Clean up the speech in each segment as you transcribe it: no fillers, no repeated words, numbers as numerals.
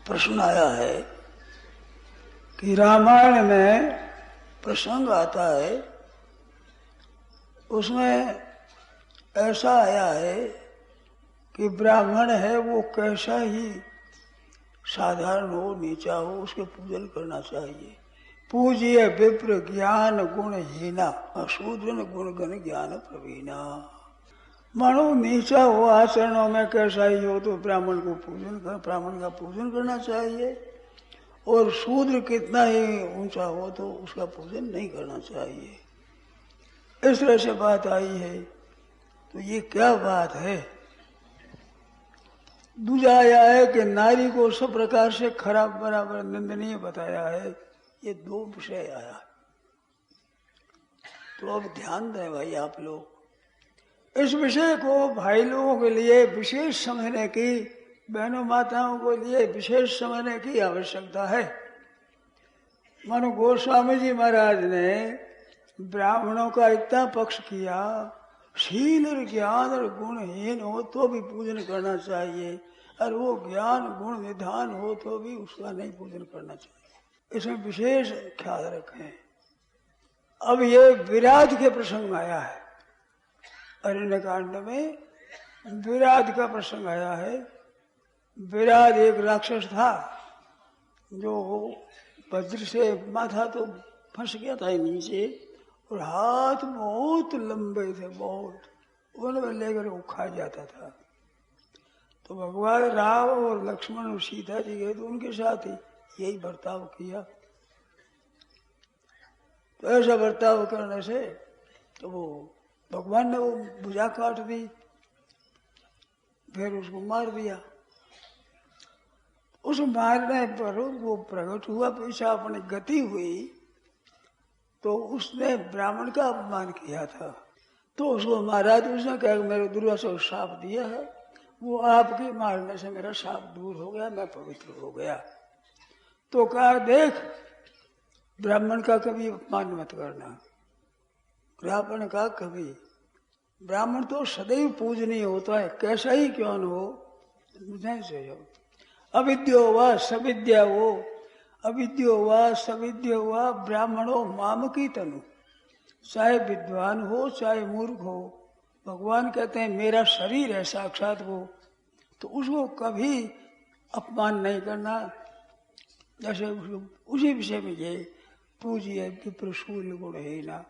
प्रश्न आया है कि रामायण में प्रसंग आता है, उसमें ऐसा आया है कि ब्राह्मण है वो कैसा ही साधारण हो, नीचा हो, उसके पूजन करना चाहिए। पूज्य विप्र ज्ञान गुण हीना, अशूद्र गुण गण ज्ञान प्रवीणा। मानो नीचा हो आचरणों में कैसा ही हो तो ब्राह्मण का पूजन करना चाहिए, और शूद्र कितना ही ऊंचा हो तो उसका पूजन नहीं करना चाहिए। इस तरह से बात आई है। तो ये क्या बात है? दूजा आया है कि नारी को सब प्रकार से खराब बराबर निंदनीय बताया है। ये दो विषय आया है। तो अब ध्यान दें भाई आप लोग, इस विषय को भाई लोगों के लिए विशेष समझने की, बहनों माताओं को लिए विशेष समझने की आवश्यकता है। मानो गोस्वामी जी महाराज ने ब्राह्मणों का इतना पक्ष किया, शील और ज्ञान और गुणहीन हो तो भी पूजन करना चाहिए, और वो ज्ञान गुण निधान हो तो भी उसका नहीं पूजन करना चाहिए। इसमें विशेष ख्याल रखें। अब ये विराट के प्रसंग आया है, अरण्य कांड में विराट का प्रसंग आया है। विराट एक राक्षस था जो वज्र से माथा तो फंस गया था नीचे, और हाथ बहुत लंबे थे, बहुत, उनमें लेकर वो खा जाता था। तो भगवान राम और लक्ष्मण और सीता जी गए तो उनके साथ ही यही बर्ताव किया। तो ऐसा बर्ताव करने से तो वो भगवान ने वो भुजा काट दी, फिर उसको मार दिया। उस मारने पर वो प्रकट हुआ, पीछा अपनी गति हुई, तो उसने ब्राह्मण का अपमान किया था। तो उसको मारा, तो उसने कहा मेरे दुर्वासा शाप दिया है, वो आपके मारने से मेरा शाप दूर हो गया, मैं पवित्र हो गया। तो कहा देख, ब्राह्मण का कभी अपमान मत करना। ब्राह्मण का कभी, ब्राह्मण तो सदैव पूजनीय होता है, कैसा ही क्यों न हो, मुझे से हो। अविद्यो व सविद्या हो, अविद्यो व सविद्या हुआ ब्राह्मणों माम की तनु, चाहे विद्वान हो चाहे मूर्ख हो, भगवान कहते हैं मेरा शरीर है साक्षात वो, तो उसको कभी अपमान नहीं करना। जैसे उसी विषय में ये पूज्य विप्र शूल गुण है ना,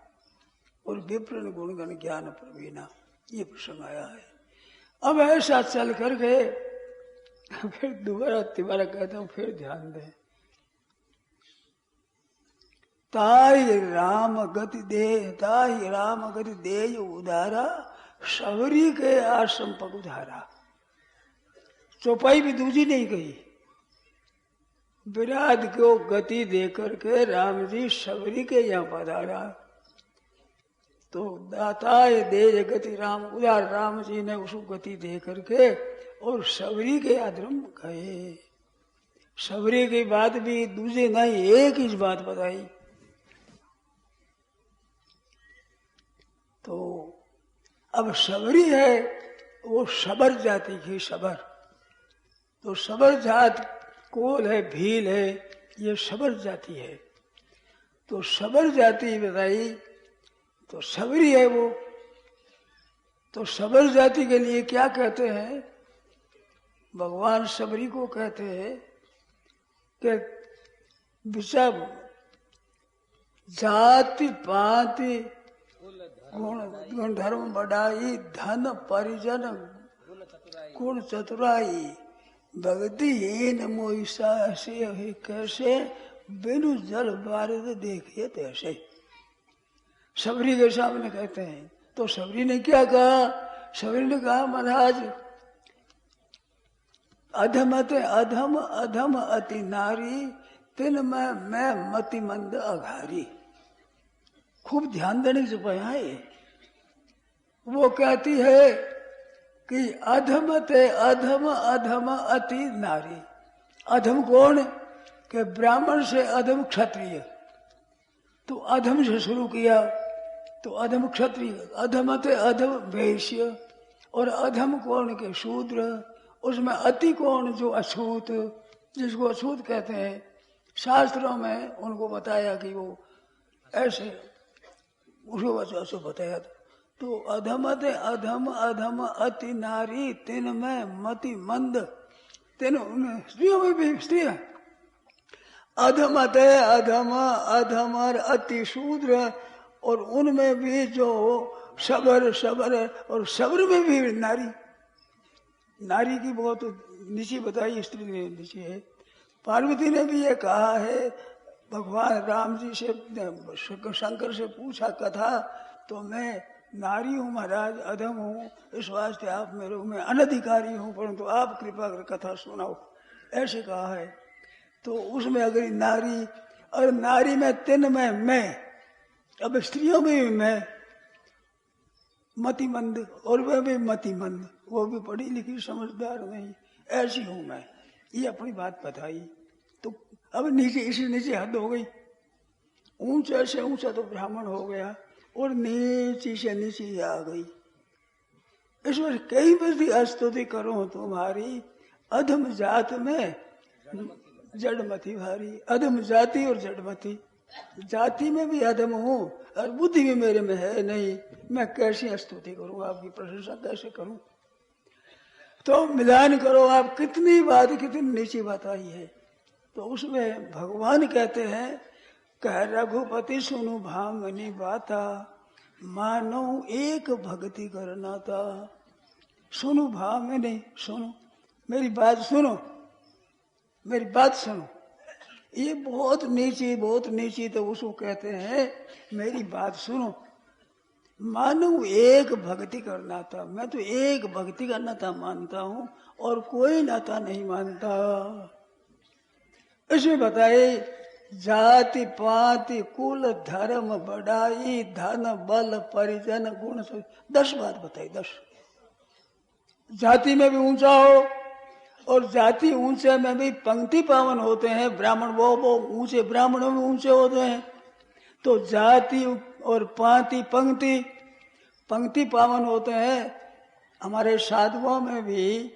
और विप्र गुण गण ज्ञान प्रवीणा, ये प्रसंग आया है। अब ऐसा चल करके फिर दोबारा कहता हूँ, फिर ध्यान दें। ताहि राम गति दे उदारा, शबरी के आश्रम पग उधारा। चौपाई भी दूजी नहीं गई। विराट को गति दे करके राम जी शबरी के यहाँ पधारा, तो दाताय दे गति राम उदार, राम जी ने उसको गति दे करके और शबरी के आश्रम गए। शबरी की बात भी दूसरी नहीं, एक ही बात बताई। तो अब शबरी है वो शबर जाति की, शबर तो शबर जात कोल है, भील है, ये शबर जाति है। तो शबर जाति बताई, तो शबरी है वो। तो शबर जाति के लिए क्या कहते हैं? भगवान शबरी को कहते हैं कि विषम जाति पाति गुण धर्म बढ़ाई, धन परिजन गुण चतुराई, भक्तिहीन मोहिसा से कैसे, बिनु जल बारिद देखिए तैसे। शबरी के सामने कहते हैं। तो शबरी ने क्या कहा? शबरी ने कहा महाराज, अधमते अधम अधम अति नारी, तिन में मैं मति मंद अघारी। खूब ध्यान देने से पाया है। वो कहती है कि अधमते अधम अधम अति नारी। अधम कौन? कि ब्राह्मण से अधम क्षत्रिय। तो अधम से शुरू किया, तो अधम क्षत्रिय, अधमते अधम वैश्य, और अधम कौन के शूद्र, उसमें अति कौन जो अछूत, जिसको अछूत कहते हैं, शास्त्रों में उनको बताया कि वो ऐसे, उसको वजह से बताया था। तो अधमत अधम अधम अति नारी तिन में मति मंद, तिन स्त्रियों में भी स्त्री है। अधमत अधम अधम और अति शूद्र, और उनमें भी जो सबर सबर, और सबर में भी नारी, नारी की बहुत नीची बताई, स्त्री ने नीची है। पार्वती ने भी ये कहा है, भगवान राम जी से शंकर से पूछा कथा, तो मैं नारी हूँ महाराज, अधम हूँ, इस वास्ते आप मेरे, मैं अनधिकारी हूँ, परंतु आप कृपा कर कथा सुनाओ, ऐसे कहा है। तो उसमें अगर नारी, और नारी में तिन में मैं, अब स्त्रियों में भी मैं मतिमंद, और वह भी मतिमंद, वो भी पढ़ी लिखी समझदार नहीं, ऐसी हूं मैं, ये अपनी बात बताई। तो अब नीचे, इसी नीचे हद हो गई, ऊंचा से ऊंचा तो ब्राह्मण हो गया, और नीची से नीची आ गई। ईश्वर कई बड़ी स्तुति करो तुम्हारी, अधम जात में जड़मती भारी। अधम जाति और जड़मती, जाति में भी अधम हूँ और बुद्धि भी मेरे में है नहीं, मैं कैसी स्तुति करूँ, आपकी प्रशंसा कैसे करूँ। तो मिलान करो, आप कितनी बात, कितनी नीची बात आई है। तो उसमें भगवान कहते हैं, कह रघुपति सुनु भामनी बाता, मानो एक भक्ति करना था। सुनो भामनी, सुनो मेरी बात, सुनो मेरी बात सुनो। ये बहुत नीची, तो उसको कहते हैं मेरी बात सुनो। मानो एक भक्ति करना था, मैं तो एक भक्ति का नाता मानता हूं और कोई नाता नहीं मानता। इसमें बताए, जाति पाति कुल धर्म बढ़ाई, धन बल परिजन गुण, 10 बात बताई। 10 जाति में भी ऊंचा हो, और जाति ऊंचे में भी पंक्ति पावन होते हैं ब्राह्मण, वो ऊंचे ब्राह्मणों में ऊंचे होते हैं। तो जाति और पाति पंक्ति पावन होते हैं। हमारे साधुओं में भी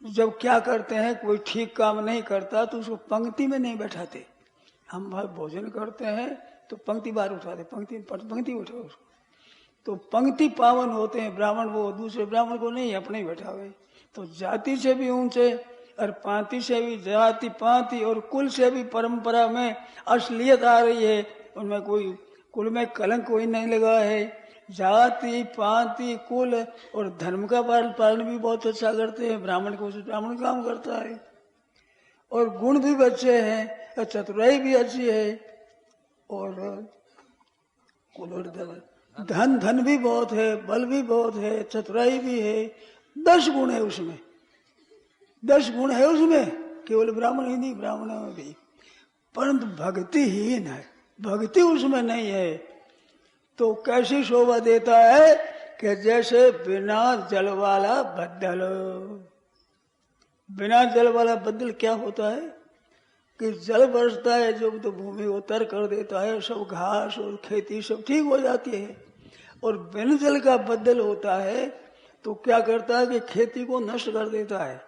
जब क्या करते हैं, कोई ठीक काम नहीं करता तो उसको पंक्ति में नहीं बैठाते। हम भाई भोजन करते हैं तो पंक्ति बार उठाते, पंक्ति उठाओ उसको। तो पंक्ति पावन होते हैं ब्राह्मण, वो दूसरे ब्राह्मण को नहीं, अपने ही बैठावे। तो जाति से भी ऊंचे, और पाति से भी, जाति पाति और कुल से भी परंपरा में असलियत आ रही है, उनमें कोई कुल में कलंक कोई नहीं लगा है। जाति पाति कुल और धर्म का पालन भी बहुत अच्छा करते हैं, ब्राह्मण को ब्राह्मण काम करता है, और गुण भी अच्छे हैं, चतुराई भी अच्छी है, और कुल और धन भी बहुत है, बल भी बहुत है, चतुराई भी है। 10 गुण है उसमें, 10 गुण है उसमें, केवल ब्राह्मण ही नहीं, ब्राह्मण में भी, परंतु भक्तिहीन है, भक्ति उसमें नहीं है। तो कैसी शोभा देता है कि जैसे बिना जल वाला बद्दल। बिना जल वाला बद्दल क्या होता है कि जल बरसता है जब तो भूमि को तर कर देता है, सब घास और खेती सब ठीक हो जाती है। और बिन जल का बद्दल होता है तो क्या करता है कि खेती को नष्ट कर देता है।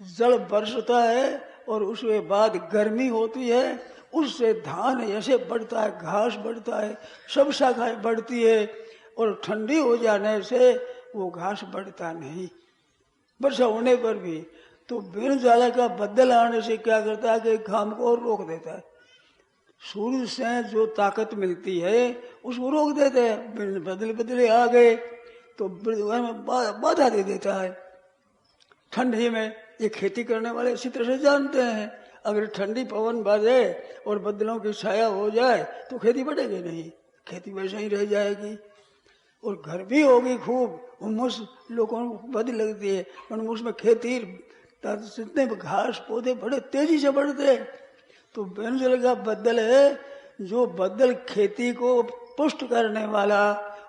जल बरसता है और उसके बाद गर्मी होती है, उससे धान ऐसे बढ़ता है, घास बढ़ता है, सब शाखाएं बढ़ती है, और ठंडी हो जाने से वो घास बढ़ता नहीं, वर्षा होने पर भी। तो बिन जल का बद्दल आने से क्या करता है कि घाम को और रोक देता है। सूर्य से जो ताकत मिलती है उसको रोक देते हैं। बदले आ गए तो बाधा दे देता है। ठंडी में ये खेती करने वाले इसी तरह से जानते हैं, अगर ठंडी पवन बाजे और बदलों की छाया हो जाए तो खेती बढ़ेगी नहीं, खेती वैसे ही रह जाएगी। और घर भी होगी खूब, उमस लोगों को बदी लगती है, उमस में खेती जितने घास पौधे बड़े तेजी से बढ़ते। तो बिन जल का बदल है, जो बदल खेती को पुष्ट करने वाला,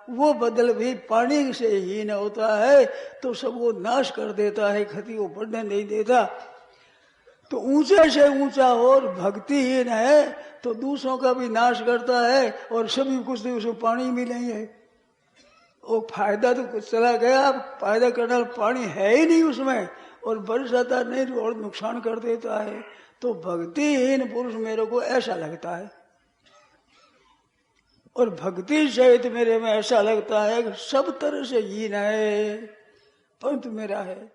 वो बदल भी पानी से ही न होता है तो सबको नाश कर देता है, खेती को बढ़ने नहीं देता। तो ऊंचे से ऊंचा हो और भक्तिहीन है तो दूसरों का भी नाश करता है, और सभी कुछ नहीं, उसको पानी भी नहीं है। वो फायदा तो कुछ चला गया, फायदा करने वाला पानी है ही नहीं उसमें, और बरसाता नहीं और नुकसान कर देता है, तो भक्तिहीन पुरुष मेरे को ऐसा लगता है। और भक्ति सहित मेरे में ऐसा लगता है कि सब तरह से हीन है, परंतु मेरा है।